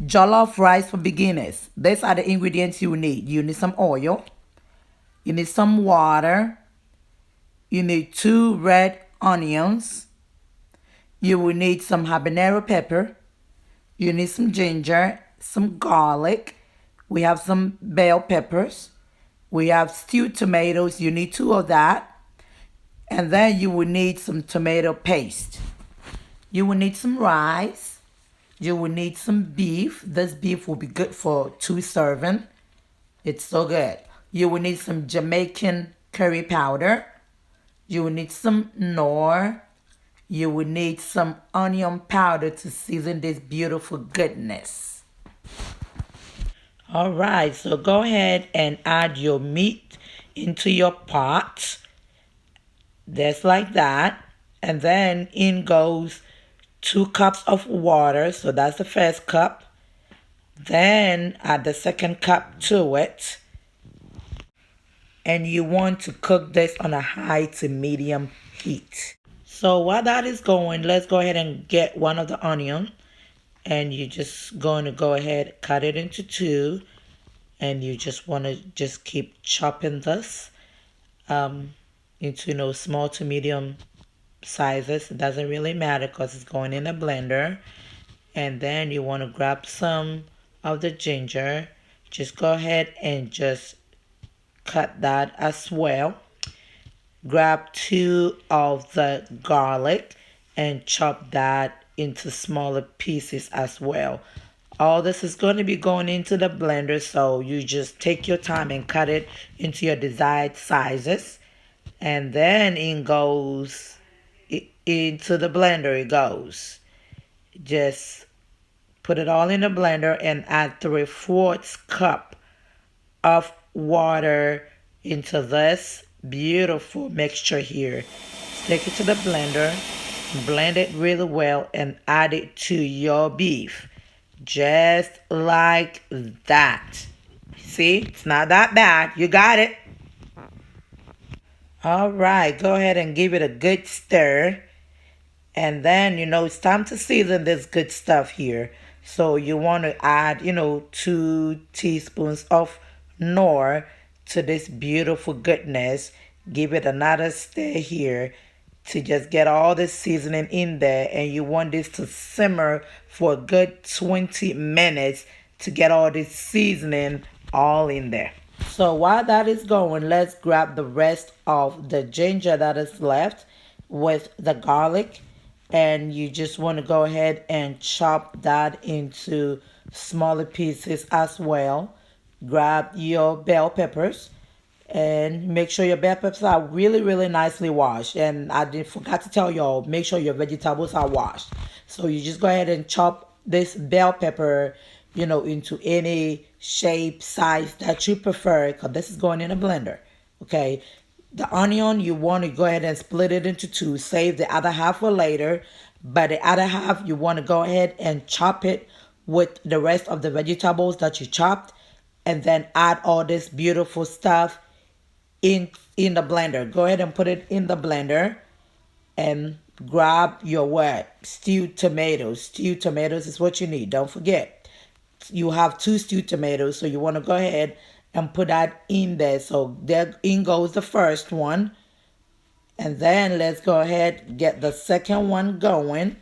Jollof rice for beginners. These are the ingredients you need. You need some oil. You need some water. You need 2 red onions. You will need some habanero pepper. You need some ginger, some garlic. We have some bell peppers. We have stewed tomatoes. You need 2 of that. And then you will need some tomato paste. You will need some rice. You will need some beef. This beef will be good for 2 serving. It's so good. You will need some Jamaican curry powder. You will need some nor. You will need some onion powder to season this beautiful goodness. All right, so go ahead and add your meat into your pot. Just like that. And then in goes 2 cups of water. So that's the first cup. Then add the second cup to it. And you want to cook this on a high to medium heat. So while that is going, let's go ahead and get one of the onion. And you're just going to go ahead, cut it into 2. And you just want to just keep chopping this into small to medium sizes. It doesn't really matter because it's going in a blender. And then you want to grab some of the ginger. Just go ahead and just cut that as well. Grab 2 of the garlic and chop that into smaller pieces as well. All this is going to be going into the blender, so you just take your time and cut it into your desired sizes. And then it goes into the blender. It goes. Just put it all in the blender and add 3/4 cup of water into this beautiful mixture here. Take it to the blender, blend it really well, and add it to your beef. Just like that. See, it's not that bad. You got it. All right, go ahead and give it a good stir. And then, it's time to season this good stuff here. So you want to add, 2 teaspoons of nor to this beautiful goodness. Give it another stir here to just get all the seasoning in there. And you want this to simmer for a good 20 minutes to get all this seasoning all in there. So while that is going, let's grab the rest of the ginger that is left with the garlic. And you just want to go ahead and chop that into smaller pieces as well. Grab your bell peppers and make sure your bell peppers are really, really nicely washed. And I forgot to tell y'all, make sure your vegetables are washed. So you just go ahead and chop this bell pepper, into any shape, size that you prefer, because this is going in a blender, okay? The onion, you want to go ahead and split it into 2. Save the other half for later. But the other half, you want to go ahead and chop it with the rest of the vegetables that you chopped. And then add all this beautiful stuff in the blender. Go ahead and put it in the blender. And grab your what? Stewed tomatoes. Stewed tomatoes is what you need. Don't forget. You have 2 stewed tomatoes. So you want to go ahead and put that in there. So there in goes the first one. And then let's go ahead and get the second one going.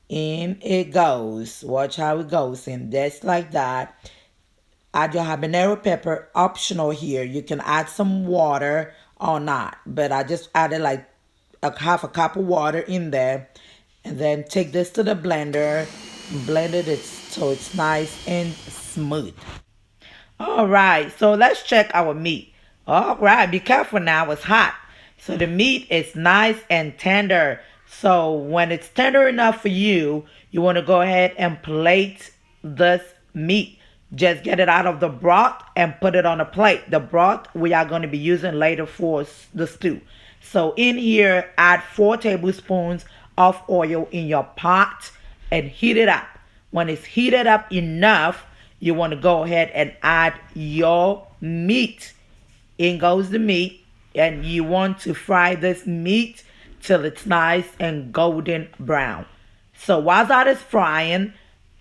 In it goes. Watch how it goes in. Just like that. Add your habanero pepper. Optional here. You can add some water or not. But I just added like half a cup of water in there. And then take this to the blender. Blend it so it's nice and smooth. All right, so let's check our meat. All right, be careful now, it's hot. So the meat is nice and tender. So when it's tender enough for you, you want to go ahead and plate this meat. Just get it out of the broth and put it on a plate. The broth we are going to be using later for the stew. So in here, add 4 tablespoons of oil in your pot and heat it up. When it's heated up enough, you want to go ahead and add your meat. In goes the meat. And you want to fry this meat till it's nice and golden brown. So while that is frying,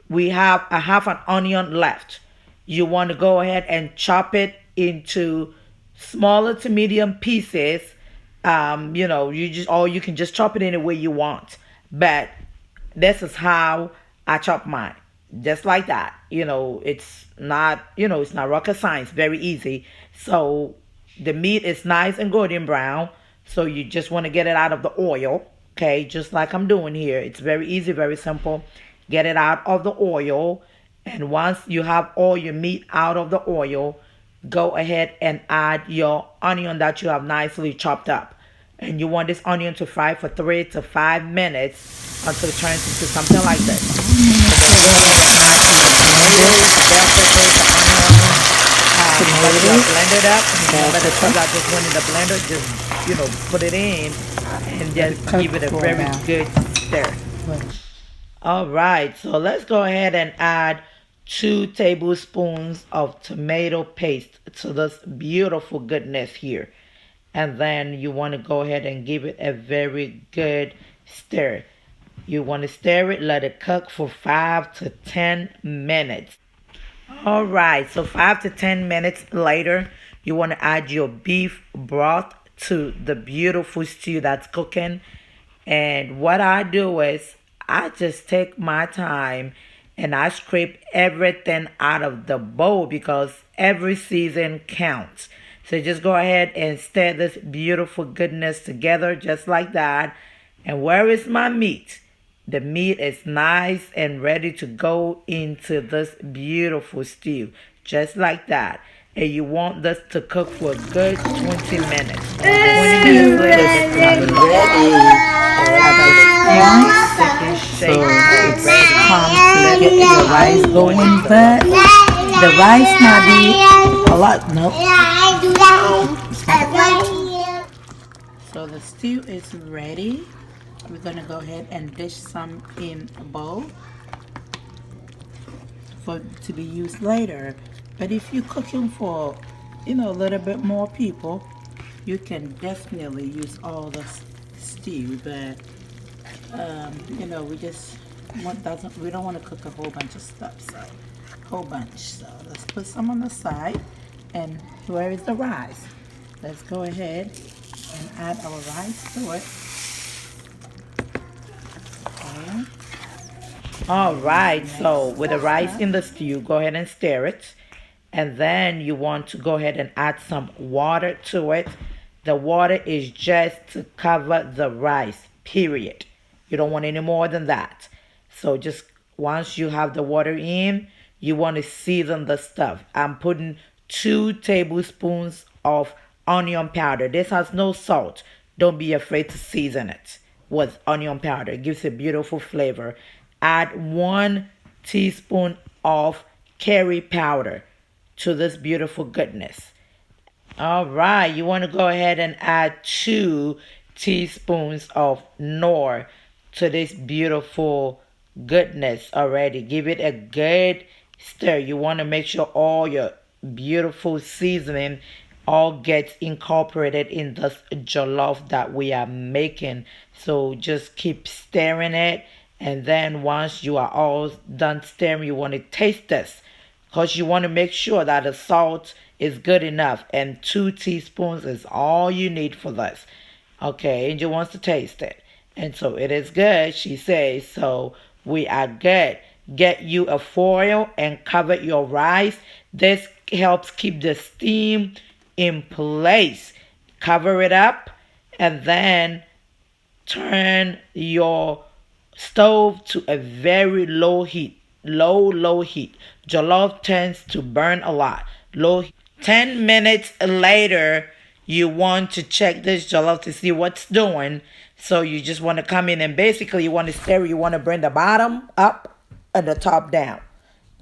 we have a half an onion left. You want to go ahead and chop it into smaller to medium pieces. You just, or you can just chop it any way you want. But this is how I chop mine. Just like that. It's not rocket science, very easy. So the meat is nice and golden brown. So you just want to get it out of the oil. Okay, just like I'm doing here. It's very easy, very simple. Get it out of the oil. And once you have all your meat out of the oil, go ahead and add your onion that you have nicely chopped up. And you want this onion to fry for 3 to 5 minutes until it turns into something like this. So just go ahead and add your tomatoes, definitely the onion that you have Tomatoes, blended up. Remember the stuff paprika. that just went in the blender, just put it in and Let just it cook give it a for very about good stir. what? All right, so let's go ahead and add 2 tablespoons of tomato paste to this beautiful goodness here. And then you want to go ahead and give it a very good stir. You want to stir it, let it cook for 5 to 10 minutes. All right, so 5 to 10 minutes later, you want to add your beef broth to the beautiful stew that's cooking. And what I do is I just take my time and I scrape everything out of the bowl because every season counts. So just go ahead and stir this beautiful goodness together just like that. And where is my meat? The meat is nice and ready to go into this beautiful stew, just like that. And you want this to cook for a good 20 minutes. The 20 minutes stew later, is just turn it off. ready at Alrighty, this the stew is point. taking So shape it's already. time to Let get me your show you rice one going, just a but little. the rice might be a lot. Nope. It's not. So the stew is ready. We're gonna go ahead and dish some in a bowl for to be used later. But if you're cooking for, a little bit more people, you can definitely use all the stew. But we just we don't want to cook a whole bunch of stuff, so whole bunch. So let's put some on the side. And where is the rice? Let's go ahead and add our rice to it. Okay. All right, so Next with the rice step. in the stew, go ahead and stir it. And then you want to go ahead and add some water to it. The water is just to cover the rice, period. You don't want any more than that. So just once you have the water in, you want to season the stuff. I'm putting 2 tablespoons of onion powder. This has no salt. Don't be afraid to season it with onion powder. It gives a beautiful flavor. Add 1 teaspoon of curry powder to this beautiful goodness. All right, you want to go ahead and add 2 teaspoons of nor to this beautiful goodness already. Give it a good stir. You want to make sure all your beautiful seasoning all gets incorporated in this jollof that we are making. So just keep stirring it. And then once you are all done stirring, you want to taste this because you want to make sure that the salt is good enough, and 2 teaspoons is all you need for this. Okay, Angel wants to taste it, and so it is good, she says. So we are good. Get you a foil and cover your rice. This helps keep the steam in place. Cover it up, and then turn your stove to a very low heat. Low heat. Jollof tends to burn a lot. Low heat. 10 minutes later, you want to check this jollof to see what's doing. So you just want to come in and basically you want to stir, you want to bring the bottom up and the top down.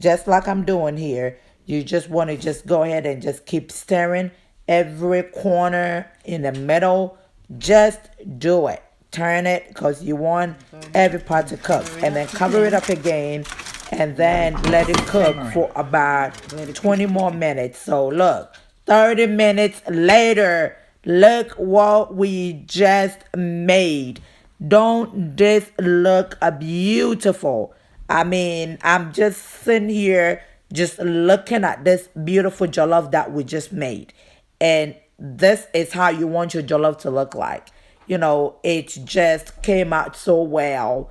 Just like I'm doing here. You just want to just go ahead and just keep stirring every corner in the middle. Just do it. Turn it because you want every part to cook. And then cover it up again and then let it cook for about 20 more minutes. So look, 30 minutes later, look what we just made. Don't this look beautiful? I mean, I'm just sitting here just looking at this beautiful jollof that we just made. And this is how you want your jollof to look like. It just came out so well.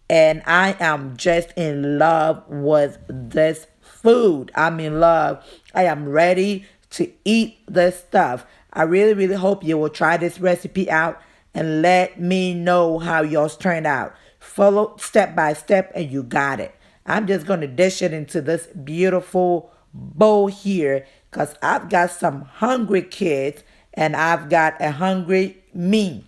And I am just in love with this food. I'm in love. I am ready to eat this stuff. I really, really hope you will try this recipe out and let me know how yours turned out. Follow step by step, and you got it. I'm just going to dish it into this beautiful bowl here because I've got some hungry kids and I've got a hungry me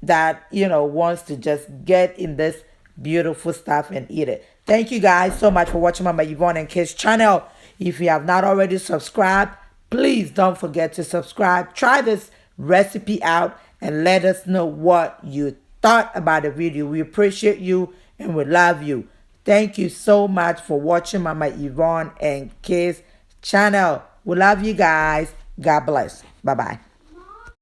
that wants to just get in this beautiful stuff and eat it. Thank you guys so much for watching Mama Yvonne and Kids channel. If you have not already subscribed, please don't forget to subscribe. Try this recipe out and let us know what you thought about the video. We appreciate you and we love you. Thank you so much for watching Mama Yvonne and Kids channel. We love you guys. God bless. Bye bye.